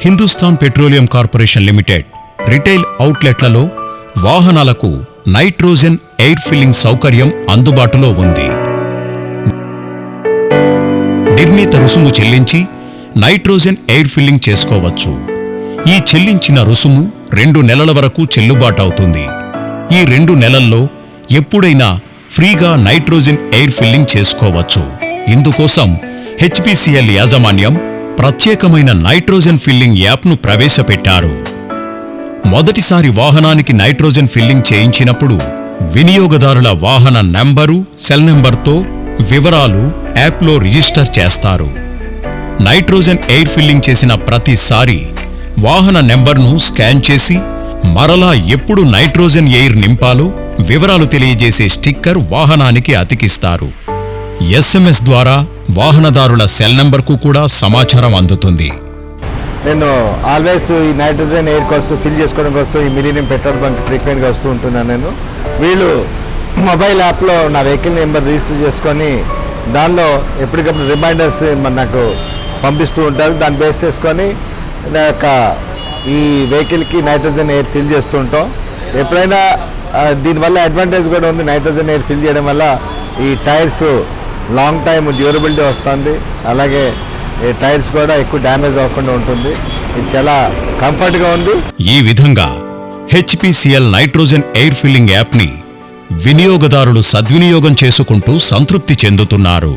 Hindustan petroleum corporation limited retail అవుట్లెట్లలో వాహనాలకు nitrogen air filling సౌకర్యం అందుబాటులో ఉంది. నిర్ణీత రుసుము చెల్లించి నైట్రోజన్ ఎయిర్ ఫిల్లింగ్ చేసుకోవచ్చు. ఈ చెల్లించిన రుసుము 2 నెలల వరకు చెల్లుబాటవుతుంది. ఈ 2 నెలల్లో ఎప్పుడైనా ఫ్రీగా నైట్రోజన్ ఎయిర్ ఫిల్లింగ్ చేసుకోవచ్చు. ఇందుకోసం హెచ్పిసిఎల్ యాజమాన్యం ప్రత్యేకమైన నైట్రోజన్ ఫిల్లింగ్ యాప్ను ప్రవేశపెట్టారు. మొదటిసారి వాహనానికి నైట్రోజన్ ఫిల్లింగ్ చేయించినప్పుడు వినియోగదారుల వాహన నంబరు, సెల్ నంబర్తో వివరాలు యాప్లో రిజిస్టర్ చేస్తారు. నైట్రోజన్ ఎయిర్ ఫిల్లింగ్ చేసిన ప్రతిసారి వాహన నెంబర్ను స్కాన్ చేసి మరలా ఎప్పుడు నైట్రోజన్ ఎయిర్ నింపాలో వివరాలు తెలియజేసే స్టిక్కర్ వాహనానికి అతికిస్తారు. ఎస్ఎంఎస్ ద్వారా వాహనదారుల సెల్ నంబర్కు కూడా సమాచారం అందుతుంది. నేను ఆల్వేస్ ఈ నైట్రోజన్ ఎయిర్ కోసం ఫిల్ చేసుకోవడం కోసం ఈ మిలీనియం పెట్రోల్ బంక్ ఫ్రీక్వెంట్గా వస్తూ ఉంటున్నాను. వీళ్ళు మొబైల్ యాప్లో నా వెహికల్ నెంబర్ రిజిస్టర్ చేసుకొని దానిలో ఎప్పటికప్పుడు రిమైండర్స్ నాకు పంపిస్తూ ఉంటారు. దాన్ని బేస్ చేసుకొని నా యొక్క ఈ వెహికల్కి నైట్రోజన్ ఎయిర్ ఫిల్ చేస్తూ ఉంటాం. ఎప్పుడైనా దీనివల్ల అడ్వాంటేజ్ కూడా ఉంది. నైట్రోజన్ ఎయిర్ ఫిల్ చేయడం వల్ల ఈ టైర్స్ లాంగ్ టైం డ్యూరబిలిటీ వస్తుంది. అలాగే ఈ టైర్స్ కూడా ఎక్కువ డ్యామేజ్ అవ్వకుండా ఉంటుంది. ఇది చాలా కంఫర్ట్గా ఉంది. ఈ విధంగా హెచ్పిసిఎల్ నైట్రోజన్ ఎయిర్ ఫిల్లింగ్ యాప్ని వినియోగదారులు సద్వినియోగం చేసుకుంటూ సంతృప్తి చెందుతున్నారు.